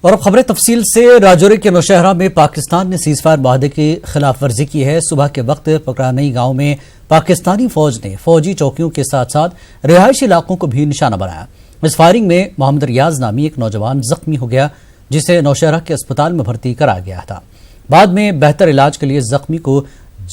اور اب خبریں تفصیل سے۔ راجوری کے نوشہرہ میں پاکستان نے سیز فائر معاہدے کی خلاف ورزی کی ہے۔ صبح کے وقت پکرانئی گاؤں میں پاکستانی فوج نے فوجی چوکیوں کے ساتھ ساتھ رہائشی علاقوں کو بھی نشانہ بنایا۔ اس فائرنگ میں محمد ریاض نامی ایک نوجوان زخمی ہو گیا، جسے نوشہرہ کے اسپتال میں بھرتی کرایا گیا تھا۔ بعد میں بہتر علاج کے لیے زخمی کو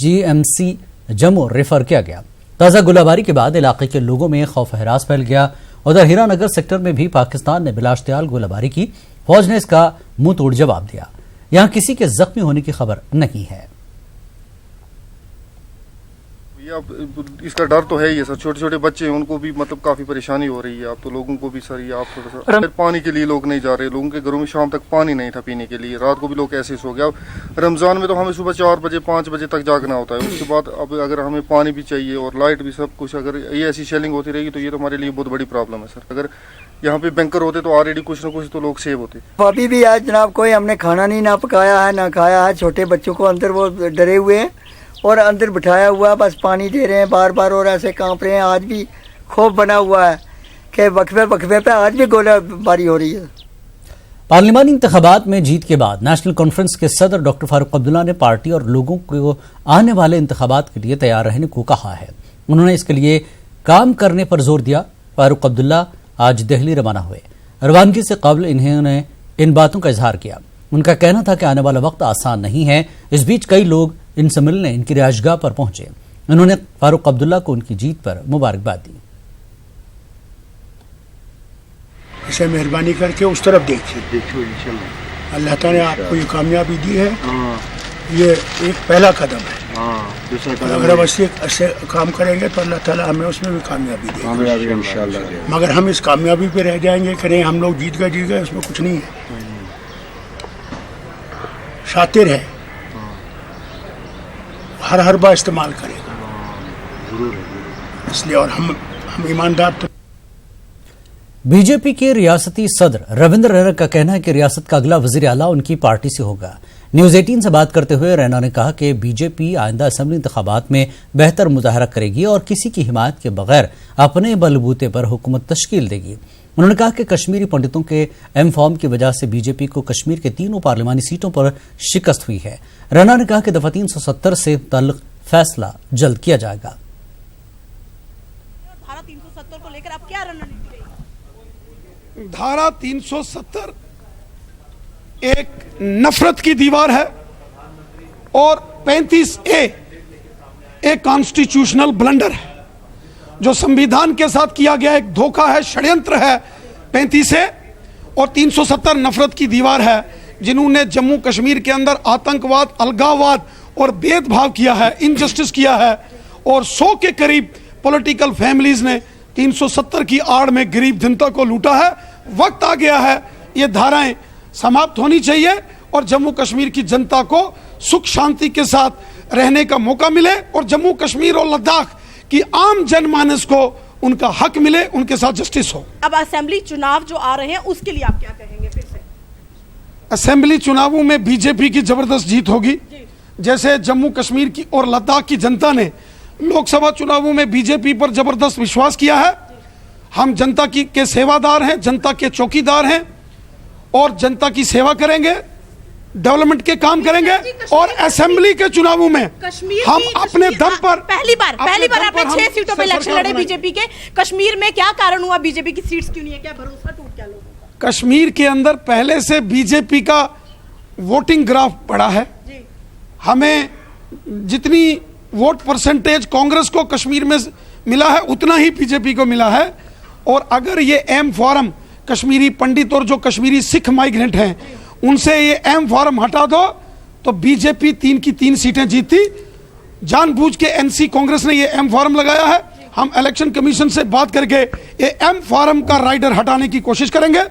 GMC جموں ریفر کیا گیا۔ تازہ گولہ باری کے بعد علاقے کے لوگوں میں خوف و ہراس پھیل گیا۔ ادھر ہیرا نگر سیکٹر میں بھی پاکستان نے بلا اشتعال گولہ باری کی۔ فوج نے اس کا منہ توڑ جواب دیا۔ یہاں کسی کے زخمی ہونے کی خبر نہیں ہے۔ اس کا ڈر تو ہے ہی ہے سر، چھوٹے چھوٹے بچے ہیں، ان کو بھی مطلب کافی پریشانی ہو رہی ہے۔ اب تو لوگوں کو بھی سر آپ تھوڑا سا پانی کے لیے لوگ نہیں جا رہے، لوگوں کے گھروں میں شام تک پانی نہیں تھا پینے کے لیے، رات کو بھی لوگ ایسے سو گیا۔ اب رمضان میں تو ہمیں صبح 4 بجے 5 بجے تک جاگنا ہوتا ہے، اس کے بعد اب اگر ہمیں پانی بھی چاہیے اور لائٹ بھی سب کچھ، اگر یہ ایسی شیلنگ ہوتی رہے گی تو یہ تو ہمارے لیے بہت بڑی پرابلم ہے سر۔ اگر یہاں پہ بینکر ہوتے تو آلریڈی کچھ نہ کچھ تو لوگ سیو ہوتے۔ ابھی بھی آج جناب کوئی ہم نے کھانا نہیں نہ پکایا ہے نہ کھایا ہے، چھوٹے بچوں کو اندر وہ ڈرے ہوئے ہیں اور اندر بٹھایا ہوا ہے، بس پانی دے رہے ہیں بار بار اور ایسے کانپ رہے ہیں۔ آج بھی خوف بنا ہوا ہے کہ وقفے وقفے پہ آج بھی گولہ باری ہو رہی ہے۔ پارلیمانی انتخابات میں جیت کے بعد نیشنل کانفرنس کے صدر ڈاکٹر فاروق عبداللہ نے پارٹی اور لوگوں کو آنے والے انتخابات کے لیے تیار رہنے کو کہا ہے۔ انہوں نے اس کے لیے کام کرنے پر زور دیا۔ فاروق عبداللہ آج دہلی روانہ ہوئے۔ روانگی سے قبل انہوں نے ان باتوں کا اظہار کیا۔ ان کا کہنا تھا کہ آنے والا وقت آسان نہیں ہے۔ اس بیچ کئی لوگ ان سے ملنے ان کی رہائش گاہ پر پہنچے۔ انہوں نے فاروق عبداللہ کو ان کی جیت پر مبارکباد دی۔ اسے مہربانی کر کے اس طرف دیکھیے، اللہ تعالیٰ نے آپ کو یہ کامیابی دی ہے، یہ ایک پہلا قدم ہے۔ اگر ہم ایسے کام کریں گے تو اللہ تعالیٰ ہمیں اس میں بھی کامیابی دے گا۔ مگر ہم اس کامیابی پہ رہ جائیں گے کہ نہیں ہم لوگ جیت گئے، اس میں کچھ نہیں ہے۔ شاطر ہے، ہر حربہ استعمال کرے گا، اس لیے اور ہم ایماندار تو۔ بی جے پی کے ریاستی صدر رویندر رینا کا کہنا ہے کہ ریاست کا اگلا وزیر اعلیٰ ان کی پارٹی سے ہوگا۔ نیوز 18 سے بات کرتے ہوئے رینا نے کہا کہ بی جے پی آئندہ اسمبلی انتخابات میں بہتر مظاہرہ کرے گی اور کسی کی حمایت کے بغیر اپنے بلبوتے پر حکومت تشکیل دے گی۔ انہوں نے کہا کہ کشمیری پنڈتوں کے ایم فارم کی وجہ سے بی جے پی کو کشمیر کے 3 پارلیمانی سیٹوں پر شکست ہوئی ہے۔ رینا نے کہا کہ دفعہ 370 سے متعلق فیصلہ جلد کیا جائے گا۔ دھارا 370 کو لے کر اب کیا رننیتی رہی؟ دھارا 370 ایک نفرت کی دیوار ہے اور 35A ایک کانسٹیٹیوشنل بلنڈر ہے جو سمویدھان کے ساتھ کیا گیا ایک دھوکہ ہے، شڑینتر ہے 35A، اور 370 نفرت کی دیوار ہے جنہوں نے جموں کشمیر کے اندر آتنکواد، الگاواد اور بید بھاو کیا ہے، انجسٹس کیا ہے، اور 100 کے قریب پولیٹیکل فیملیز نے 370 کی آڑ میں غریب جنتا کو لوٹا ہے۔ وقت آ گیا ہے یہ دھارائیں سماپت ہونی چاہیے اور جموں کشمیر کی جنتا کو سکھ شانتی کے ساتھ رہنے کا موقع ملے اور جموں کشمیر اور لداخ کی عام جن مانس کو ان کا حق ملے، ان کے ساتھ جسٹس ہو۔ اب اسمبلی چناؤ جو آ رہے ہیں اس کے لیے آپ کیا کہیں گے؟ پھر سے اسمبلی چناؤں میں بی جے پی کی زبردست جیت ہوگی، جیسے جموں کشمیر کی اور لداخ کی جنتا نے لوک سبھا چناؤں میں بی جے پی پر زبردست وشواس کیا ہے۔ ہم جنتا کے سیوادار ہیں، جنتا کے چوکیدار ہیں اور جنتا کی سیوا کریں گے، ڈیولپمنٹ کے کام کریں گے، اور اسمبلی کے چناؤں میں ہم اپنے دم پر پہلی بار آپ نے 6 سیٹوں پہ الیکشن لڑے بی جے پی کے۔ کشمیر میں کیا کارن ہوا بی جے پی کی سیٹس کیوں نہیں ہے؟ کیا بھروسہ ٹوٹ گیا لوگوں کا؟ کشمیر کے اندر پہلے سے بی جے پی کا ووٹنگ گراف بڑا ہے۔ ہمیں جتنی ووٹ پرسنٹیج کانگریس کو کشمیر میں ملا ہے اتنا ہی بی جے پی کو ملا ہے، اور اگر یہ ایم فارم کشمیری پنڈت اور جو کشمیری سکھ مائیگرنٹ ہیں ان سے یہ ایم فارم ہٹا دو تو بی جے پی 3 کی 3 سیٹیں جیتی۔ جان بوجھ کے این سی کانگریس نے یہ ایم فارم لگایا ہے۔ ہم الیکشن کمیشن سے بات کر کے یہ ایم فارم کا رائڈر ہٹانے کی کوشش کریں گے،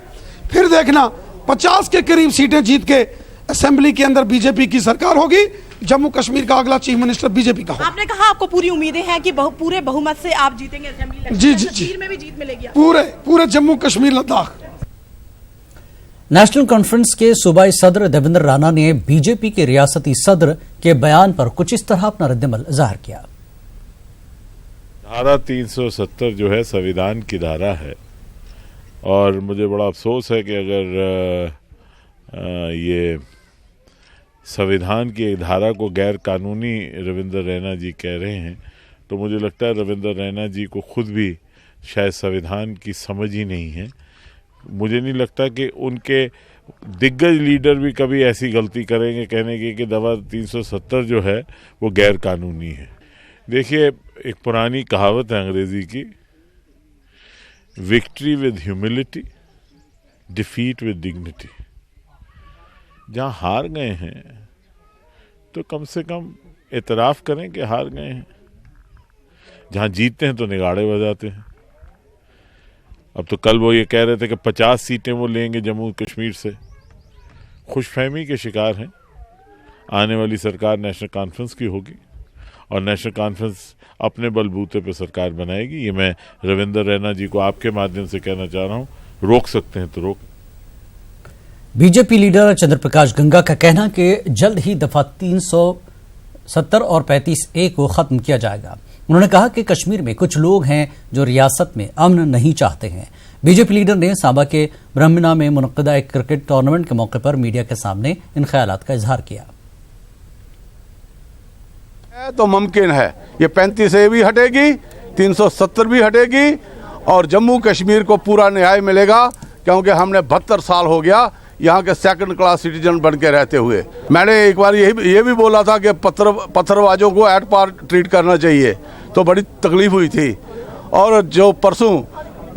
پھر دیکھنا 50 کے قریب سیٹیں جیت کے اسمبلی کے اندر بی جے پی کی سرکار ہوگی۔ جموں کشمیر کا اگلا چیف منسٹر بی جے پی کا ہوگا۔ آپ نے کہا آپ کو پوری امیدیں ہیں کہ پورے بہومت سے آپ جیتیں گے اسمبلی الیکشن؟ جی کشمیر میں بھی جیت ملے گی؟ پورے جموں کشمیر لداخ۔ نیشنل کانفرنس کے صوبائی صدر دیویندر رانا نے بی جے پی کے ریاستی صدر کے بیان پر کچھ اس طرح اپنا رد عمل ظاہر کیا۔ دھارا 370 جو ہے संविधान کی دھارا ہے، اور مجھے بڑا افسوس ہے کہ اگر ये संविधान की एक धारा को गैर कानूनी रविंद्र रैना जी कह रहे हैं, तो मुझे लगता है रविंद्र रैना जी को खुद भी शायद संविधान की समझ ही नहीं है। मुझे नहीं लगता कि उनके दिग्गज लीडर भी कभी ऐसी गलती करेंगे कहने की कि दवा 370 जो है वो गैर कानूनी है। देखिए, एक पुरानी कहावत है अंग्रेजी की, victory with humility, defeat with dignity. जहाँ हार गए हैं तो कम से कम एतराफ़ करें कि हार गए हैं। जहाँ जीतते हैं तो निगाड़े बजाते हैं। अब तो कल वो ये कह रहे थे कि 50 सीटें वो लेंगे जम्मू कश्मीर से। खुशफहमी के शिकार हैं। आने वाली सरकार नेशनल कॉन्फ्रेंस की होगी और नेशनल कॉन्फ्रेंस अपने बलबूते पर सरकार बनाएगी। ये मैं रविंद्र रैना जी को आपके माध्यम से कहना चाह रहा हूँ, रोक सकते हैं तो रोक। बीजेपी लीडर चंद्र प्रकाश गंगा का कहना कि जल्द ही दफा 370 और 35A को खत्म किया जाएगा। उन्होंने कहा कि कश्मीर में कुछ लोग हैं जो रियासत में अमन नहीं चाहते हैं। बीजेपी लीडर ने सांबा के ब्रह्मना में मुनक्किदा एक क्रिकेट टूर्नामेंट के मौके पर मीडिया के सामने इन ख्यालात का इजहार किया। तो मुमकिन है ये 35A भी हटेगी, 370 भी हटेगी और जम्मू कश्मीर को पूरा न्याय मिलेगा, क्योंकि हमने 72 साल हो गया यहाँ के सेकंड क्लास सिटीजन बन के रहते हुए। मैंने एक बार ये भी बोला था कि पत्थरबाजों को एट पार ट्रीट करना चाहिए, तो बड़ी तकलीफ हुई थी। और जो परसों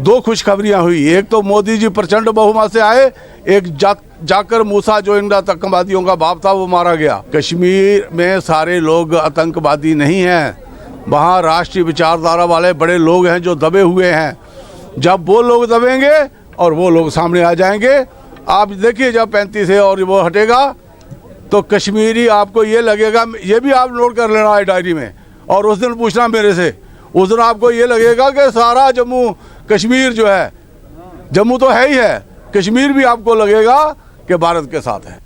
2 खुशखबरियाँ हुई, एक तो मोदी जी प्रचंड बहुमत से आए, एक जाकर मूसा जो इन आतंकवादियों का बाप था वो मारा गया। कश्मीर में सारे लोग आतंकवादी नहीं हैं, वहाँ राष्ट्रीय विचारधारा वाले बड़े लोग हैं जो दबे हुए हैं। जब वो लोग दबेंगे और वो लोग सामने आ जाएंगे, आप देखिए जब 35A और वो हटेगा तो कश्मीरी आपको ये लगेगा, ये भी आप नोट कर लेना है डायरी में, और उस दिन पूछना मेरे से, उस दिन आपको ये लगेगा कि सारा जम्मू कश्मीर जो है, जम्मू तो है ही है, कश्मीर भी आपको लगेगा कि भारत के साथ है।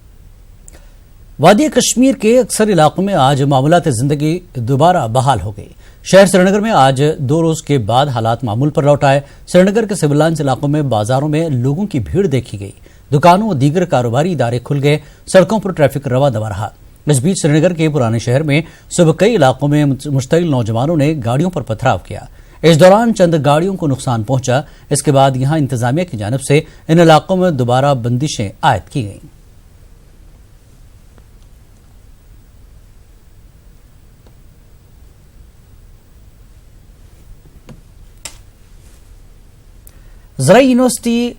वादी कश्मीर के अक्सर इलाकों में आज मामूलात जिंदगी दोबारा बहाल हो गई। शहर श्रीनगर में आज 2 रोज के बाद हालात मामूल पर लौट आए। श्रीनगर के सिविल लाइन्स इलाकों में बाजारों में लोगों की भीड़ देखी गई। दुकानों और दीगर कारोबारी इदारे खुल गए। सड़कों पर ट्रैफिक रवा दवा रहा। इस बीच श्रीनगर के पुराने शहर में सुबह कई इलाकों में मुश्तइल नौजवानों ने गाड़ियों पर पथराव किया। इस दौरान चंद गाड़ियों को नुकसान पहुंचा। इसके बाद यहां इंतजामिया की जानिब से इन इलाकों में दोबारा बंदिशें आयद की गईं। ज़राई यूनिवर्सिटी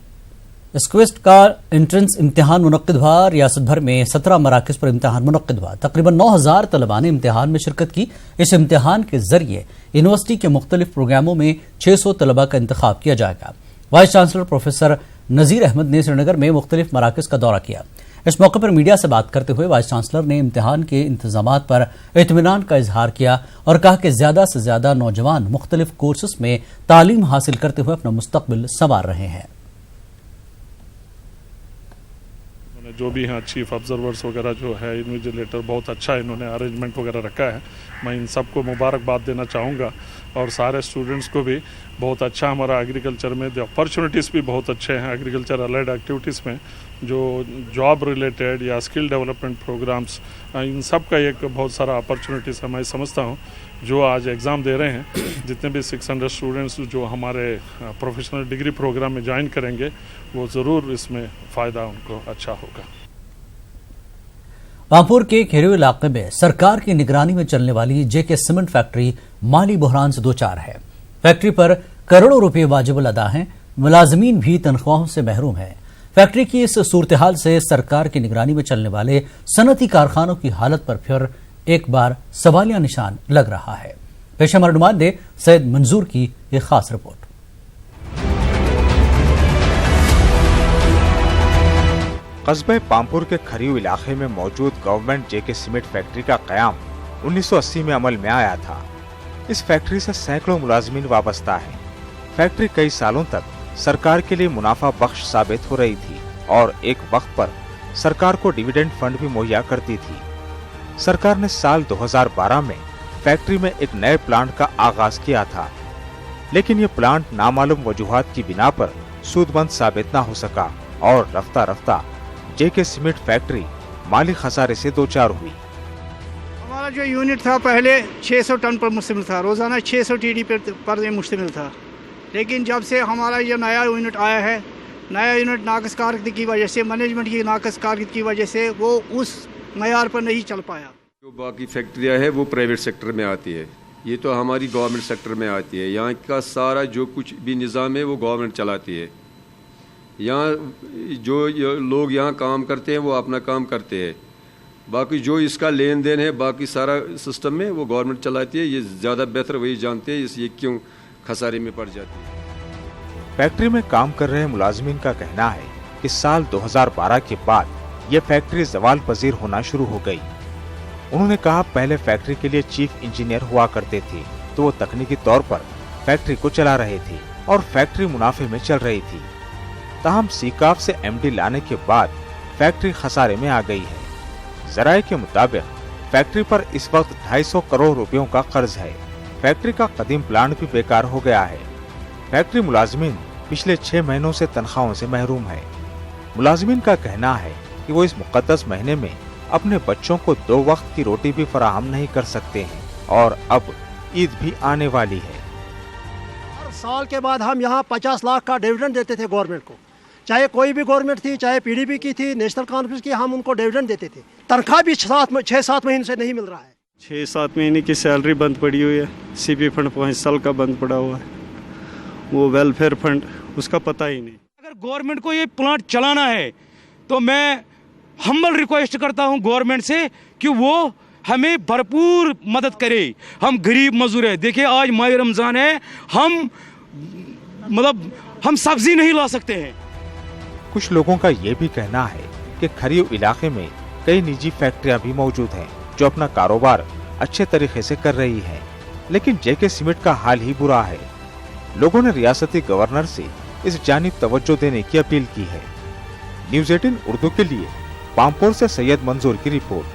स्क्वेस्ट का एंट्रेंस इम्तिहान मुनक्किद हुआ। रियासत भर में 17 मराकज़ पर इम्तिहान मुनक्किद हुआ। तकरीबन 9000 तलबा ने इम्तिहान में शिरकत की। इस इम्तिहान के जरिए यूनिवर्सिटी के मुख्तलिफ प्रोग्रामों में 600 तलबा का इंतखाब किया जाएगा। वाइस चांसलर प्रोफेसर नज़ीर अहमद ने श्रीनगर में मुख्तलिफ मराकज़ का दौरा किया। इस मौके पर मीडिया से बात करते हुए वाइस चांसलर ने इम्तिहान के इंतजामात पर इत्मीनान का इजहार किया और कहा कि ज्यादा से ज्यादा नौजवान मुख्तलिफ कोर्सेस में तालीम हासिल करते हुए अपना मुस्तकबिल संवार रहे हैं। जो भी हैं चीफ ऑब्जर्वर्स वगैरह जो है, इन्विजिलेटर, बहुत अच्छा इन्होंने अरेंजमेंट वगैरह रखा है। मैं इन सबको मुबारकबाद देना चाहूँगा और सारे स्टूडेंट्स को भी। बहुत अच्छा हमारा एग्रीकल्चर में अपॉर्चुनिटीज़ भी बहुत अच्छे हैं। एग्रीकल्चर अलाइड एक्टिविटीज़ में जो जॉब रिलेटेड या स्किल डेवलपमेंट प्रोग्राम्स, इन सब का एक बहुत सारा अपॉर्चुनिटीज़ है। मैं समझता हूँ जो आज एग्ज़ाम दे रहे हैं, जितने भी 600 स्टूडेंट्स जो हमारे प्रोफेशनल डिग्री प्रोग्राम में ज्वाइन करेंगे, वो ज़रूर इसमें फ़ायदा उनको अच्छा होगा। पामपुर के खेरियो इलाके में सरकार की निगरानी में चलने वाली जेके सीमेंट फैक्ट्री माली बहरान से 2 चार है। फैक्ट्री पर करोड़ों रुपए वाजिब अदा हैं। मुलाजमीन भी तनख्वाहों से महरूम है। फैक्ट्री की इस सूरत हाल से सरकार की निगरानी में चलने वाले सनती कारखानों की हालत पर फिर एक बार सवालिया निशान लग रहा है। पेश हमारे नुमाइंदे सैयद मंजूर की एक खास रिपोर्ट। कस्बे पामपुर के खरीव इलाके में मौजूद गवर्नमेंट जेके सीमेंट फैक्ट्री का कयाम 1980 में अमल में आया था। इस फैक्ट्री से सैकड़ों मुलाजमीन वाबस्ता हैं। फैक्ट्री कई सालों तक सरकार के लिए मुनाफा बख्श साबित हो रही थी और एक वक्त पर सरकार को डिविडेंड फंड भी मुहैया करती थी। सरकार ने साल 2012 में फैक्ट्री में एक नए प्लांट का आगाज किया था, लेकिन ये प्लांट नामालूम वजूहात की बिना पर सूदमंद साबित न हो सका और रफ्ता रफ्ता जेके सीमेंट फैक्ट्री माली खसारे से दो चार हुई। हमारा जो यूनिट था पहले 600 टन पर मुश्तमिल था, रोज़ाना 600 TD पर मुश्तमिल था, लेकिन जब से हमारा ये नया यूनिट आया है, नया यूनिट नाक़िस कारकर्दगी की वजह से, मैनेजमेंट की नाक़िस कारकर्दगी की वजह से वो उस मयार पर नहीं चल पाया। जो बाकी फैक्ट्रियाँ हैं वो प्राइवेट सेक्टर में आती है, ये तो हमारी गवर्नमेंट सेक्टर में आती है। यहाँ का सारा जो कुछ भी निज़ाम है वो गवर्नमेंट चलाती है। यहाँ जो लोग यहाँ काम करते हैं वो अपना काम करते हैं, बाकी जो इसका लेन देन है बाकी सारा सिस्टम में वो गवर्नमेंट चलाती है। ये ज़्यादा बेहतर वही जानते हैं ये क्यों खसारे में पड़ जाती है। फैक्ट्री में काम कर रहे मुलाजिमीन का कहना है कि साल 2012 के बाद ये फैक्ट्री ज़वाल पजीर होना शुरू हो गई। उन्होंने कहा पहले फैक्ट्री के लिए चीफ इंजीनियर हुआ करते थे तो वो तकनीकी तौर पर फैक्ट्री को चला रहे थे और फैक्ट्री मुनाफे में चल रही थी। ताहम सीकाफ से MD लाने के बाद फैक्ट्री खसारे में आ गई है। जराये के मुताबिक फैक्ट्री पर इस वक्त 250 करोड़ रुपयों का कर्ज है। फैक्ट्री का कदीम प्लांट भी बेकार हो गया है। फैक्ट्री मुलाजमीन पिछले 6 महीनों से तनख्वाहों से महरूम है। मुलाजमीन का कहना है कि वो इस मुकद्दस महीने में अपने बच्चों को 2 वक्त की रोटी भी फराहम नहीं कर सकते हैं और अब ईद भी आने वाली है। हर साल के बाद हम यहाँ 50 लाख का डिविडेंड देते थे गवर्नमेंट को, चाहे कोई भी गवर्नमेंट थी, चाहे PDP की थी, नेशनल कॉन्फ्रेंस की, हम उनको डिविडेंड देते थे। तनख्वाह भी 6-7 महीने से नहीं मिल रहा है। 6-7 महीने की सैलरी बंद पड़ी हुई है। CP फंड 5 साल का बंद पड़ा हुआ है, वो वेलफेयर फंड उसका पता ही नहीं। अगर गवर्नमेंट को ये प्लांट चलाना है तो मैं हम्बल रिक्वेस्ट करता हूं गवर्नमेंट से कि वो हमें भरपूर मदद करे। हम गरीब मजदूर हैं, देखिए आज माह रमज़ान है, हम सब्जी नहीं ला सकते हैं। कुछ लोगों का ये भी कहना है कि खरीव इलाके में कई निजी फैक्ट्रियां भी मौजूद हैं जो अपना कारोबार अच्छे तरीके से कर रही है, लेकिन जेके सीमेंट का हाल ही बुरा है। लोगों ने रियासती गवर्नर से इस जानिब तवज्जो देने की अपील की है। न्यूज़ 18 उर्दू के लिए पामपुर से सैयद मंजूर की रिपोर्ट।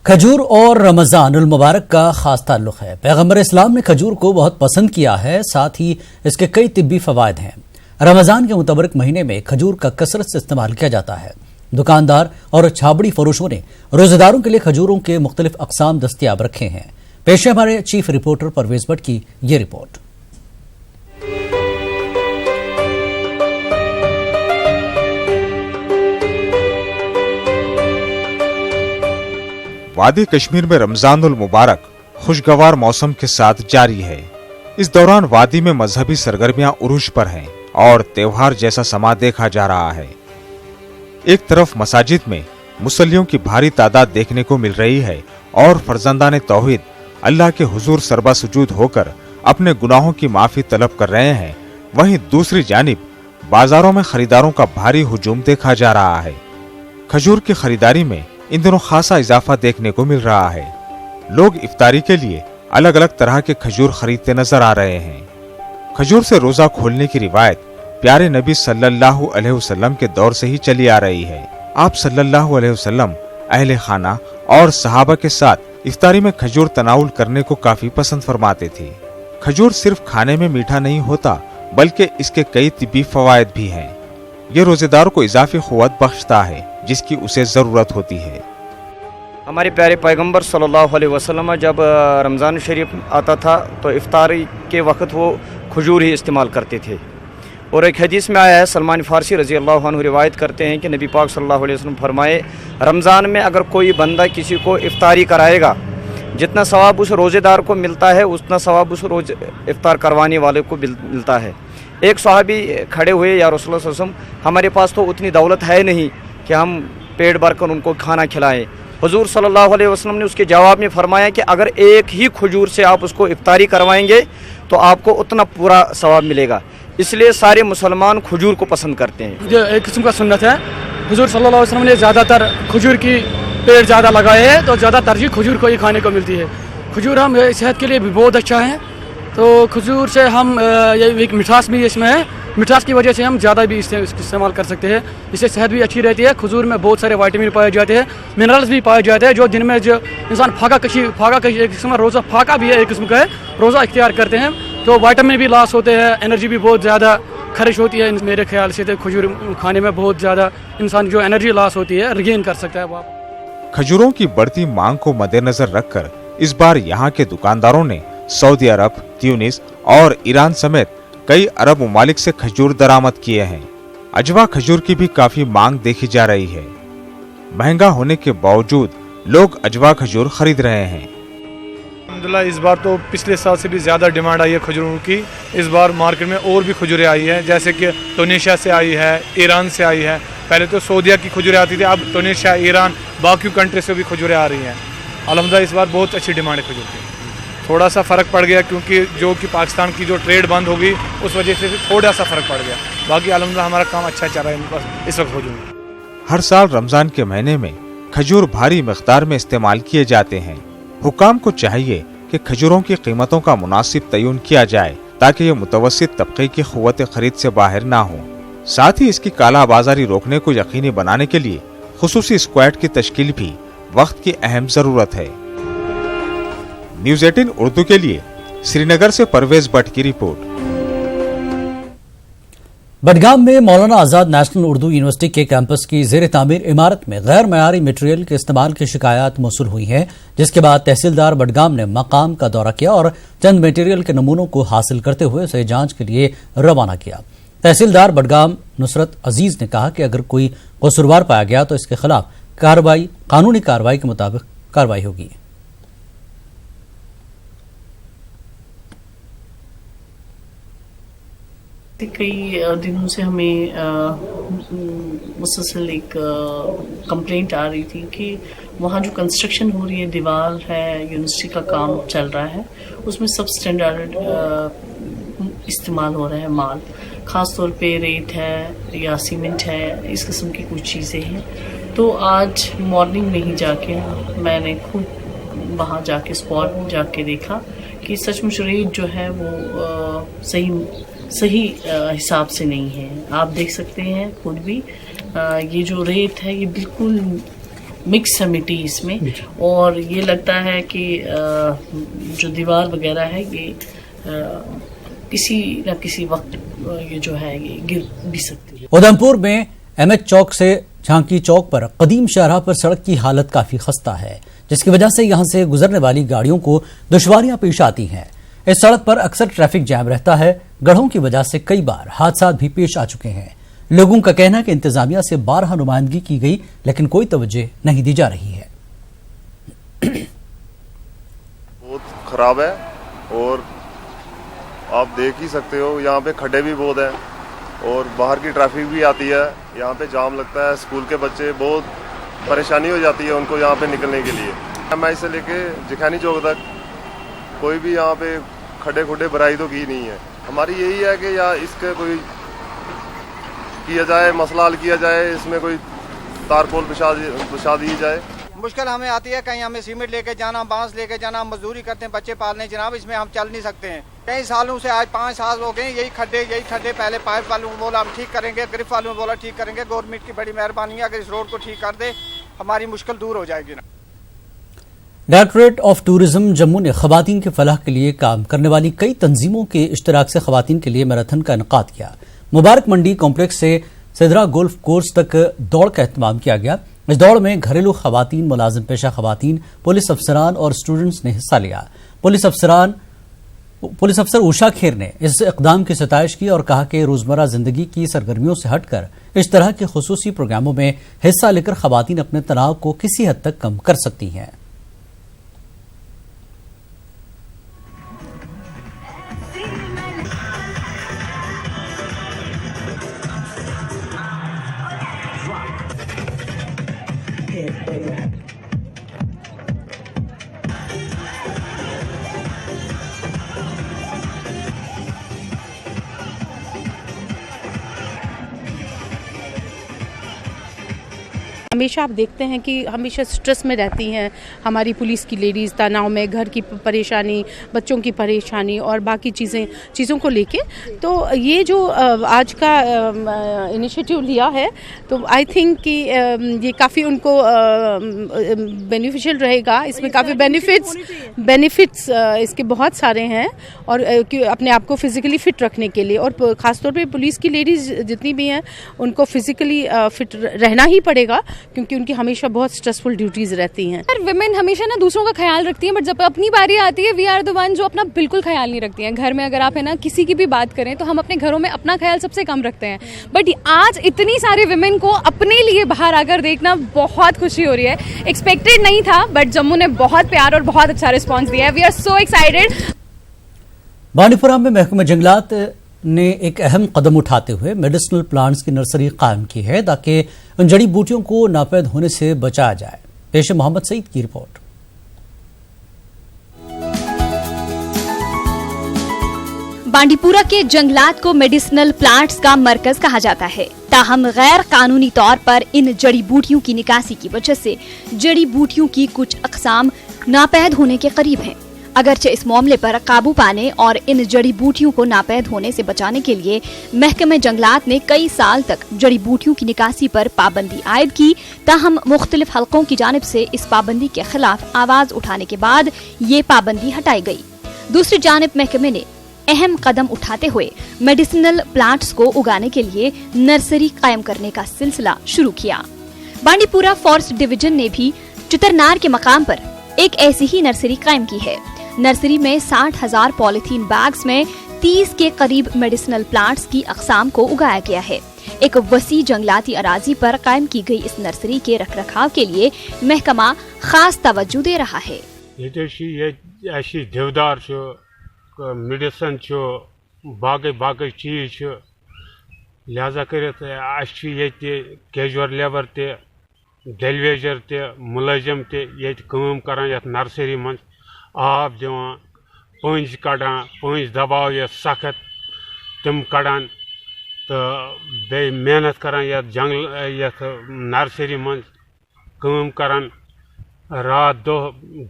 खजूर और रमजान उल मुबारक का खास ताल्लुक है। पैगंबर इस्लाम ने खजूर को बहुत पसंद किया है, साथ ही इसके कई तिब्बी फवायद हैं। रमजान के मुतबरक महीने में खजूर का कसरत से इस्तेमाल किया जाता है। दुकानदार और छाबड़ी फरोशों ने रोजेदारों के लिए खजूरों के मुख्तलिफ अकसाम दस्तियाब रखे हैं। पेश है हमारे चीफ रिपोर्टर परवेज भट्ट की ये रिपोर्ट। वादी कश्मीर में रमजान उल मुबारक खुशगवार मौसम के साथ जारी है। इस दौरान वादी में मजहबी सरगर्मियां उरूज पर हैं और त्योहार जैसा समा देखा जा रहा है। एक तरफ मसाजिद में मुसल्लियों की भारी तादाद देखने को मिल रही है और फर्जंदाने तौहीद अल्लाह के हुजूर सरबा सुजूद होकर अपने गुनाहों की माफी तलब कर रहे हैं, वहीं दूसरी जानिब बाजारों में खरीदारों का भारी हुजूम देखा जा रहा है। खजूर की खरीदारी में इन दिनों खासा इजाफा देखने को मिल रहा है। लोग इफ्तारी के लिए अलग अलग तरह के खजूर खरीदते नजर आ रहे हैं। खजूर से रोजा खोलने की रिवायत प्यारे नबी सल्लल्लाहु अलैहि वसल्लम के दौर से ही चली आ रही है। आप सल्लल्लाहु अलैहि वसल्लम अहले खाना और सहाबा के साथ इफ्तारी में खजूर तनाउल करने को काफी पसंद फरमाते थे। खजूर सिर्फ खाने में मीठा नहीं होता बल्कि इसके कई तिब्बी फवायद भी हैं। ये रोजेदार को इजाफी क़ुव्वत बख्शता है जिसकी उसे जरूरत होती है। हमारे प्यारे पैगंबर सल्लल्लाहु अलैहि वसल्लम जब रमज़ान शरीफ आता था तो इफ्तारी के वक्त वो खजूर ही इस्तेमाल करते थे। और एक हदीस में आया है, सलमान फारसी रज़ी अल्लाह अन्हु रिवायत करते हैं कि नबी पाक सल्लल्लाहु अलैहि वसल्लम फरमाए, रमज़ान में अगर कोई बंदा किसी को इफ्तारी कराएगा, जितना सवाब उस रोज़ेदार को मिलता है उतना सवाब उस रोज़ इफ्तार करवाने वाले को मिलता है। एक सहाबी खड़े हुए, या रसूलुल्लाह सल्लल्लाहु अलैहि वसल्लम हमारे पास तो उतनी दौलत है नहीं कि हम पेट भर कर उनको खाना खिलाएं। हुजूर सल्लल्लाहु अलैहि वसल्लम ने उसके जवाब में फरमाया कि अगर एक ही खजूर से आप उसको इफ्तारी करवाएंगे तो आपको उतना पूरा सवाब मिलेगा। इसलिए सारे मुसलमान खजूर को पसंद करते हैं। जो एक किस्म का सुन्नत है, हुजूर सल्लल्लाहु अलैहि वसल्लम ने ज़्यादातर खजूर की पेड़ ज़्यादा लगाए हैं तो ज़्यादा तरजीह खजूर को ही खाने को मिलती है। खजूर हम सेहत के लिए भी बहुत अच्छा है, तो खजूर से हम एक मिठास भी इसमें है, मिठास की वजह से हम ज़्यादा भी इस्तेमाल कर सकते हैं। इससे सेहत भी अच्छी रहती है। खजूर में बहुत सारे विटामिन पाए जाते हैं, मिनरल्स भी पाए जाते हैं, जो दिन में जो इंसान फाका कशी एक किस्म का रोज़ा फाका भी है, एक किस्म का है, रोज़ा इख्तियार करते हैं तो विटामिन भी लॉस होते हैं, एनर्जी भी बहुत ज़्यादा खरिश होती है मेरे ख्याल से तो खजूर खाने में बहुत ज़्यादा इंसान जो एनर्जी लॉस होती है रिगेन कर सकता है वो। खजूरों की बढ़ती मांग को मद्देनजर रखकर इस बार यहाँ के दुकानदारों ने सऊदी अरब, ट्यूनिस और ईरान समेत कई अरब ममालिक से खजूर दरामद किए हैं। अजवा खजूर की भी काफी मांग देखी जा रही है। महंगा होने के बावजूद लोग अजवा खजूर खरीद रहे हैं। अल्हम्दुलिल्लाह इस बार तो पिछले साल से भी ज़्यादा डिमांड आई है खजूरों की। इस बार मार्केट में और भी खजूरें आई हैं, जैसे कि टूनीशिया से आई है, ईरान से आई है। पहले तो सऊदीया की खजूरें आती थी, अब टूनीशिया, ईरान, बाकी कंट्री से भी खजूरें आ रही हैं। अल्हम्दुलिल्लाह इस बार बहुत अच्छी डिमांड है खजूर की। थोड़ा सा फ़र्क पड़ गया क्योंकि जो कि पाकिस्तान की जो ट्रेड बंद हो गई उस वजह से थोड़ा सा फ़र्क पड़ गया। बाकी अल्हम्दुलिल्लाह हमारा काम अच्छा चल रहा है इस वक्त खजूर। हर साल रमज़ान के महीने में खजूर भारी मिक़दार में इस्तेमाल किए जाते हैं। हुकाम को चाहिए कि खजूरों की कीमतों का मुनासिब तयन किया जाए ताकि ये मुतवस्सित तबके की क़ुव्वत ख़रीद से बाहर ना हो। साथ ही इसकी काला बाजारी रोकने को यकीनी बनाने के लिए खुसूसी स्क्वाड की तश्कील भी वक्त की अहम ज़रूरत है। न्यूज़ 18 उर्दू के लिए श्रीनगर से परवेज भट्ट की रिपोर्ट। बडगाम में मौलाना आजाद नेशनल उर्दू यूनिवर्सिटी के कैंपस की ज़ेर तामीर इमारत में गैर मयारी मटेरियल के इस्तेमाल की शिकायत मौसूल हुई हैं, जिसके बाद तहसीलदार बडगाम ने मकाम का दौरा किया और चंद मटेरियल के नमूनों को हासिल करते हुए उसे जांच के लिए रवाना किया। तहसीलदार बडगाम नुसरत अजीज ने कहा कि अगर कोई कसूरवार पाया गया तो इसके खिलाफ कानूनी कार्रवाई के मुताबिक कार्रवाई होगी। कई दिनों से हमें मुसलसल एक कंप्लेंट आ रही थी कि वहाँ जो कंस्ट्रक्शन हो रही है, दीवार है, यूनिवर्सिटी का काम चल रहा है, उसमें सब स्टैंडर्ड इस्तेमाल हो रहा है माल, ख़ास तौर पे रेत है या सीमेंट है, इस किस्म की कुछ चीज़ें हैं। तो आज मॉर्निंग में ही जाके मैंने खुद वहाँ जाके स्पॉट जाके देखा कि सचमुच रेत जो है वो सही हिसाब से नहीं है। आप देख सकते हैं खुद भी, ये जो रेत है ये बिल्कुल मिक्स है मिट्टी इसमें, और ये लगता है कि जो दीवार वगैरह है ये किसी न किसी वक्त ये जो है ये गिर भी सकती है। उधमपुर में एमएच चौक से झांकी चौक पर कदीम शाहराह पर सड़क की हालत काफी खस्ता है, जिसकी वजह से यहां से गुजरने वाली गाड़ियों को दुश्वारियां पेश आती हैं। इस सड़क पर अक्सर ट्रैफिक जैम रहता है। गढ़ों की वजह से कई बार हादसा भी पेश आ चुके हैं। लोगों का कहना है कि इंतजामिया से 12 नुमाइंदगी की गई लेकिन कोई तवज्जो नहीं दी जा रही है। बहुत खराब है और आप देख ही सकते हो यहाँ पे खड्डे भी बहुत हैं और बाहर की ट्रैफिक भी आती है, यहाँ पे जाम लगता है। स्कूल के बच्चे बहुत परेशानी हो जाती है उनको यहाँ पे निकलने के लिए। एमआई से लेके जिखानी चौक तक कोई भी यहाँ पे खड्डे खुड्डे भराई तो की नहीं है। हमारी यही है कि या इसके कोई किया जाए, मसला हल किया जाए, इसमें कोई तारकोल बिछा दी जाए। मुश्किल हमें आती है, कहीं हमें सीमेंट लेके जाना, बांस लेके जाना, मजदूरी करते हैं, बच्चे पालने जनाब, इसमें हम चल नहीं सकते हैं। कई सालों से आज 5 साल हो गए यही खड्डे। पहले पाइप वालों को बोला हम ठीक करेंगे, ग्रिप वालों को बोला ठीक करेंगे। गवर्नमेंट की बड़ी मेहरबानी है, अगर इस रोड को ठीक कर दे हमारी मुश्किल दूर हो जाएगी ना। डायरेक्टरेट ऑफ टूरिज्म जम्मू ने खवातीन के फलाह के लिए काम करने वाली कई तंजीमों के इश्तराक से खवातीन के लिए मैराथन का इनेकाद किया। मुबारक मंडी कॉम्प्लेक्स से सिदरा गोल्फ कोर्स तक दौड़ का एहतमाम किया गया। इस दौड़ में घरेलू खवातीन, मुलाजिम पेशा खवातीन, पुलिस अफसरान और स्टूडेंट्स ने हिस्सा लिया। पुलिस अफसर उषा खेर ने इस इकदाम की सताइश की और कहा कि रोजमर्रा जिंदगी की सरगर्मियों से हटकर इस तरह के खुसूसी प्रोग्रामों में हिस्सा लेकर खवातीन अपने तनाव को किसी हद तक कम कर सकती हैं। हमेशा आप देखते हैं कि हमेशा स्ट्रेस में रहती हैं हमारी पुलिस की लेडीज़, तनाव में, घर की परेशानी, बच्चों की परेशानी और बाकी चीज़ों को लेके। तो ये जो आज का इनिशिएटिव लिया है तो आई थिंक कि ये काफ़ी उनको बेनिफिशियल रहेगा। इसमें काफ़ी बेनिफिट्स इसके बहुत सारे हैं और अपने आप को फिज़िकली फ़िट रखने के लिए, और ख़ासतौर पे पुलिस की लेडीज़ जितनी भी हैं उनको फिज़िकली फिट रहना ही पड़ेगा क्योंकि उनकी हमेशा बहुत स्ट्रेसफुल ड्यूटीज़ रहती हैं। विमेन हमेशा ना दूसरों का ख्याल रखती हैं, बट जब अपनी बारी आती है वी आर द वन जो अपना बिल्कुल ख्याल नहीं रखती हैं। घर में अगर आप है ना किसी की भी बात करें तो हम अपने घरों में अपना ख्याल सबसे कम रखते हैं, बट आज इतनी सारी विमेन को अपने लिए बाहर आकर देखना बहुत खुशी हो रही है। एक्सपेक्टेड नहीं था, बट जम्मू ने बहुत प्यार और बहुत अच्छा रिस्पॉन्स दिया है। We are so excited. Bandipora में महकमा जंगलात ने एक अहम कदम उठाते हुए मेडिसिनल प्लांट्स की नर्सरी कायम की है ताकि उन जड़ी बूटियों को नापैद होने से बचाया जाए। पेश है मोहम्मद सईद की रिपोर्ट। बांडीपुरा के जंगलात को मेडिसिनल प्लांट्स का मरकज कहा जाता है, ताहम गैर कानूनी तौर पर इन जड़ी बूटियों की निकासी की वजह से जड़ी बूटियों की कुछ अक़साम नापैद होने के करीब हैं। अगरचे इस मामले पर काबू पाने और इन जड़ी बूटियों को नापैद होने से बचाने के लिए महकमे जंगलात ने कई साल तक जड़ी बूटियों की निकासी पर पाबंदी आयद की, ताहम मुख्तलिफ हलकों की जानिब से इस पाबंदी के खिलाफ आवाज उठाने के बाद ये पाबंदी हटाई गई। दूसरी जानिब महकमे ने अहम कदम उठाते हुए मेडिसिनल प्लांट्स को उगाने के लिए नर्सरी कायम करने का सिलसिला शुरू किया। बांडीपुरा फॉरेस्ट डिवीजन ने भी चितरनार के मकाम पर एक ऐसी ही नर्सरी कायम की है। नर्सरी में 60,000 पॉलिथीन बैग्स में 30 के करीब मेडिसिनल प्लांट्स की अक़साम को उगाया गया है। एक वसी जंगलाती अराजी पर कायम की गई इस नर्सरी के रखरखाव के लिए महकमा खास तवज्जो दे रहा है। मेडिसन बाकी चीज लिहाजा कर कैजुअल लेबर डेलीवेजर मुलाजिम कर नर्सरी मं आब दिवान पंज कड़ान पंज दबाव ये सख्त तम कड़ान तो बे मेहनत करान ये जंगल ये नर्सरी मं करान रात दो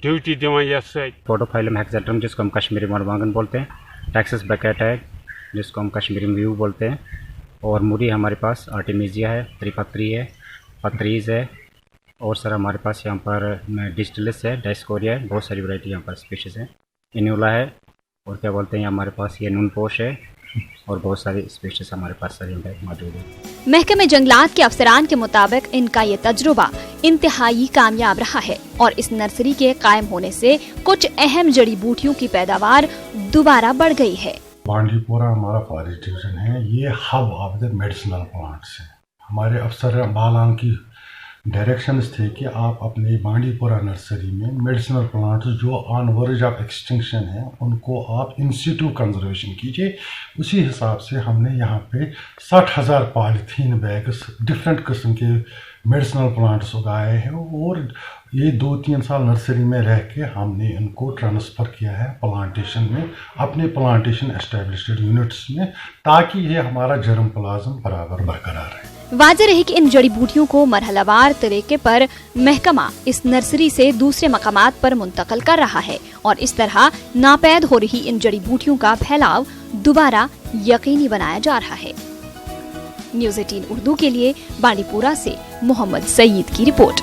ड्यूटी दिवान ये फोटोफाइलम हेक्साड्रम जिसको हम कश्मीरी मरवांगन बोलते हैं, टैक्सस बकेट है जिसको हम कश्मीरी में व्यू बोलते हैं, और मुरी हमारे पास आर्टिमिजिया है, त्रिपत्री है, पत्रीज है, और सर हमारे पास यहाँ पर डिजिटलिस है, डायस्कोरिया है, बहुत सारी वैरायटी यहाँ पर स्पीशीज़ हैं, इन्यूला है, और क्या बोलते हैं हमारे पास ये नूनपोश है, और बहुत सारी स्पीशीज़ हमारे पास सर यहाँ मौजूद है। महकमे जंगलात के अफसरान के मुताबिक इनका ये तजुर्बा इंतहाई कामयाब रहा है और इस नर्सरी के कायम होने से कुछ अहम जड़ी बूटियों की पैदावार दोबारा बढ़ गई है। बांडीपुरा हमारा फॉरेस्ट डिवीजन है, ये hub of the medicinal plants है। हमारे अफसर बालान की डायरेक्शंस थे कि आप अपने बांडीपुरा नर्सरी में मेडिसिनल प्लांट्स जो ऑन वर्ज ऑफ एक्सटिंक्शन है उनको आप इंस्टीट्यू कंजर्वेशन कीजिए। उसी हिसाब से हमने यहाँ पे 60,000 पॉलीथीन बैग्स डिफरेंट किस्म के मेडिसिनल प्लांट्स उगाए हैं, और ये 2-3 साल नर्सरी में रह के हमने इनको ट्रांसफ़र किया है प्लांटेशन में, अपने प्लांटेशन एस्टेब्लिश्ड यूनिट्स में, ताकि ये हमारा जर्म प्लाज्म बराबर बरकरार रहे। वाज़ेह रही कि इन जड़ी बूटियों को मरहलावार तरीके पर महकमा इस नर्सरी से दूसरे मकामात पर मुंतकिल कर रहा है और इस तरह नापैद हो रही इन जड़ी बूटियों का फैलाव दोबारा यकीनी बनाया जा रहा है। न्यूज़ 18 उर्दू के लिए बांडीपुरा से मोहम्मद सईद की रिपोर्ट।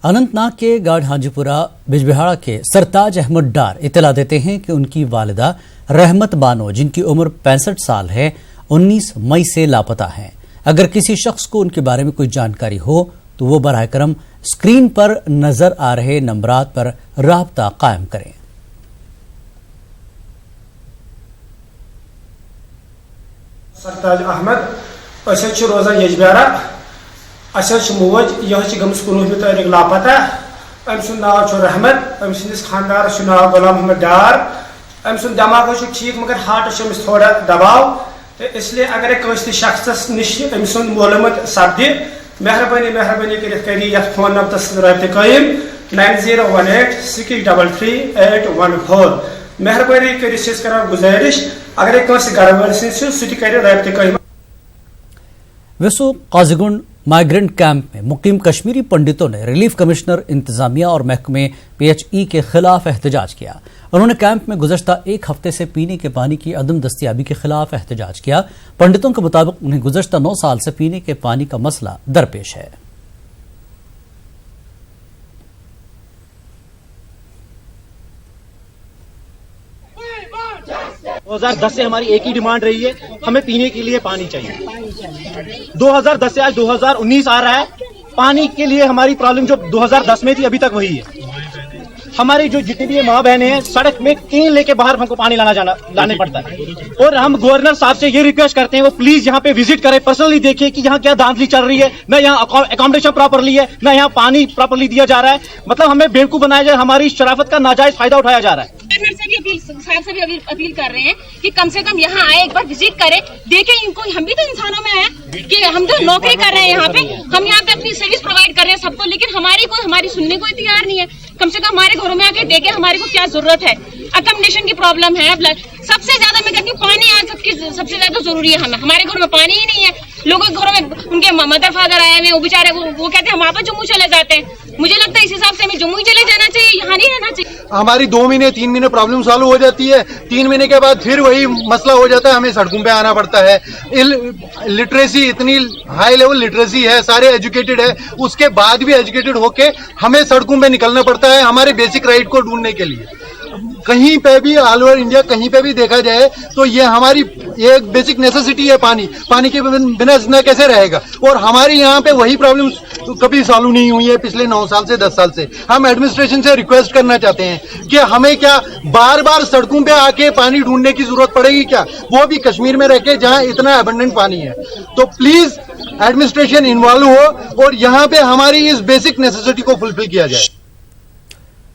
अनंतनाग के गाढ़ हाजीपुरा बिजबिहाड़ा के सरताज अहमद डार इतला देते हैं कि उनकी वालिदा रहमत बानो, जिनकी उम्र 65 साल है, 19 मई से लापता हैं। अगर किसी शख्स को उनके बारे में कोई जानकारी हो तो वो बराह करम स्क्रीन पर नजर आ रहे नंबरात पर राब्ता कायम करें। सरताज अहमद रोजान यजबारा मोज यह गमस 19 तारीख लापता। अम सुंद नाव रहमत, अम सिंदिस खानदार नाव गुलाम मोहम्मद डार। अम सुंद दिमाग ठीक मगर हार्ट थोड़ा दबाव, इसलिए अगर कस शख्स निश अम सुंद मालूमत सपदि मेहरबानी कर फोन नंबरस रब्त कायम 9018 633 मेहरबानी कर गुजारिश अगर कस घर वाल सह कर रब्त कायम। वेसो काजीगुंड माइग्रेंट कैंप में मुकीम कश्मीरी पंडितों ने रिलीफ कमिश्नर, इंतजामिया और महकमे PHE के खिलाफ एहतजाज किया। उन्होंने कैंप में गुज़श्ता एक हफ्ते से पीने के पानी की अदम दस्तियाबी के खिलाफ एहतजाज किया। पंडितों के मुताबिक उन्हें गुज़श्ता 9 साल से पीने के पानी का मसला दरपेश है। 2010 से हमारी एक ही डिमांड रही है, हमें पीने के लिए पानी चाहिए। 2010 से आज 2019 आ रहा है, पानी के लिए हमारी प्रॉब्लम जो 2010 में थी अभी तक वही है। हमारी जो जितनी भी माँ बहनें हैं सड़क में कैन लेके बाहर हमको पानी लाने पड़ता है। और हम गवर्नर साहब से ये रिक्वेस्ट करते हैं वो प्लीज यहाँ पे विजिट करें, पर्सनली देखिए कि यहाँ क्या धांधली चल रही है, न यहाँ अकोमोडेशन प्रॉपरली है, न यहाँ पानी प्रॉपरली दिया जा रहा है। मतलब हमें बेवकूफ बनाया जाए, हमारी शराफत का नाजायज फायदा उठाया जा रहा है। साहब से भी अपील कर रहे हैं कि कम से कम यहाँ आए, एक बार विजिट करें, देखें इनको। हम भी तो इंसानों में हैं कि हम तो नौकरी कर रहे हैं यहाँ पे, हम यहाँ पे अपनी सर्विस प्रोवाइड कर रहे हैं सबको, लेकिन हमारी सुनने को तैयार नहीं है। कम से कम हमारे घरों में आके देखें हमारे को क्या जरूरत है। अकोमोडेशन की प्रॉब्लम है, सबसे ज्यादा मैं कहती हूँ पानी आज सबसे ज्यादा जरूरी है। हमारे घरों में पानी ही नहीं है। लोगों के घरों में उनके मदर फादर आए हुए, वो बेचारे वो कहते हैं हम वापस जम्मू चले जाते हैं। मुझे लगता है इस हिसाब से हमें जम्मू ही चले जाना चाहिए, यहाँ नहीं रहना चाहिए। हमारी 2 महीने 3 महीने प्रॉब्लम सॉल्व हो जाती है, 3 महीने के बाद फिर वही मसला हो जाता है, हमें सड़कों पे आना पड़ता है। लिटरेसी इतनी हाई लेवल लिटरेसी है, सारे एजुकेटेड है, उसके बाद भी एजुकेटेड होके हमें सड़कों पे निकलना पड़ता है हमारे बेसिक राइट को ढूंढने के लिए। कहीं पे भी ऑल ओवर इंडिया कहीं पे भी देखा जाए तो ये हमारी एक बेसिक नेसेसिटी है। पानी के बिना जिंदा कैसे रहेगा। और हमारे यहाँ पे वही प्रॉब्लम कभी सॉल्व नहीं हुई है पिछले 9 साल से 10 साल से। हम एडमिनिस्ट्रेशन से रिक्वेस्ट करना चाहते हैं कि हमें क्या बार बार सड़कों पे आके पानी ढूंढने की जरूरत पड़ेगी क्या, वो भी कश्मीर में रह के जहाँ इतना अबंडेंट पानी है। तो प्लीज एडमिनिस्ट्रेशन इन्वॉल्व हो और यहाँ पे हमारी इस बेसिक नेसेसिटी को फुलफिल किया जाए।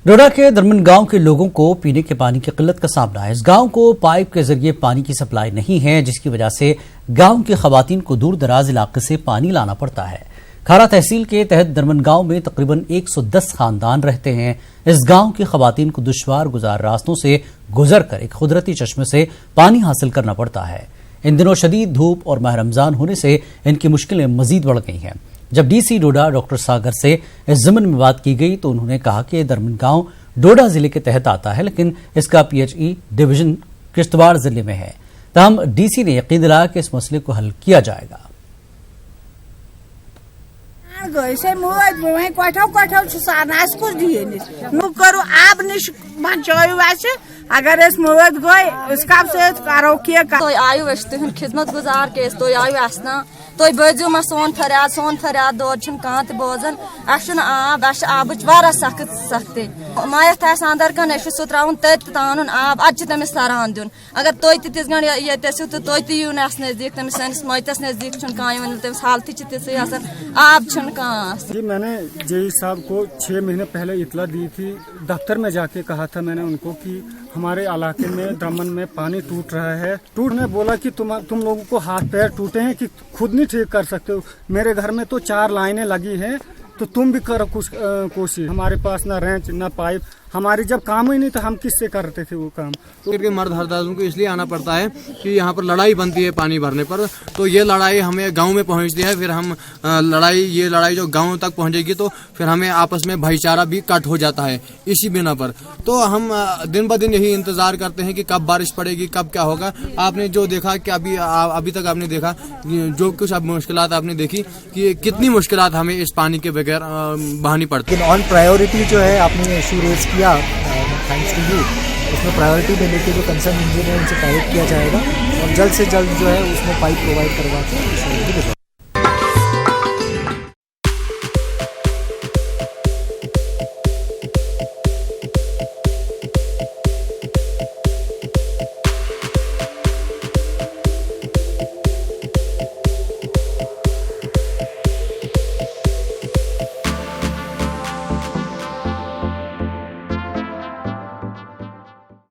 डोडा के दरमन गांव के लोगों को पीने के पानी की किल्लत का सामना है। इस गांव को पाइप के जरिए पानी की सप्लाई नहीं है, जिसकी वजह से गांव की खवातीन को दूर दराज इलाके से पानी लाना पड़ता है। खारा तहसील के तहत दरमन गांव में तकरीबन 110 खानदान रहते हैं। इस गांव की खवातीन को दुश्वार गुजार रास्तों से गुजर कर एक कुदरती चश्मे से पानी हासिल करना पड़ता है। इन दिनों शदीद धूप और माह रमजान होने से इनकी मुश्किलें मजीद बढ़ गई हैं। जब DC डोडा डॉक्टर सागर से इस ज़मन में बात की गई तो उन्होंने कहा कि दरमन गांव डोडा जिले के तहत आता है, लेकिन इसका PHE डिवीजन किश्तवाड़ जिले में है। तमाम DC ने यकीन दिलाया कि इस मसले को हल किया जाएगा। अगर अस मौत गई उसका करो तुम आयु तुद खिदमत गुजार के तुम आयु असना तुम बोजो मे सोन फरियाद दौर कह बोजान आब आबच वारा सख्ती मायत अंदर कन सह त्रावन तान आब अद तमिस तरान दिन अगर तुम तिस गण ये तो तुम तयू नस नजदीक तमिस सैनिस मयतस नजदीक कह तमिस हालत तिथि आब जी। मैंने जेई साहब को 6 महीने पहले इतला दी थी, दफ्तर में जाके कहा था मैंने उनको कि हमारे इलाके में दमन में पानी टूट रहा है। टूटने बोला कि तुम लोगों को हाथ पैर टूटे हैं कि खुद नहीं ठीक कर सकते हो। मेरे घर में तो 4 लाइनें लगी हैं, तो तुम भी करो कुछ कोशिश। हमारे पास ना रेंच ना पाइप, हमारी जब काम ही नहीं तो हम किससे करते थे वो काम। तो मर्द हरदारों को इसलिए आना पड़ता है कि यहाँ पर लड़ाई बनती है पानी भरने पर, तो ये लड़ाई हमें गांव में पहुँचती है। फिर हम ये लड़ाई जो गांव तक पहुँचेगी तो फिर हमें आपस में भाईचारा भी कट हो जाता है इसी बिना पर। तो हम दिन ब दिन यही इंतजार करते हैं कि कब बारिश पड़ेगी, कब क्या होगा। आपने जो देखा कि अभी तक आपने देखा जो कुछ अब मुश्किलात आपने देखी कि कितनी मुश्किलात हमें इस पानी के बगैर बहानी पड़ती है। ऑन प्रायोरिटी जो है आपने इशू रेज किया, थैंक्स टू यू। उसमें प्रायोरिटी देने के जो कंसर्न इंजीनियर उनसे टाइप किया जाएगा और जल्द से जल्द जो है उसमें पाइप प्रोवाइड करवा के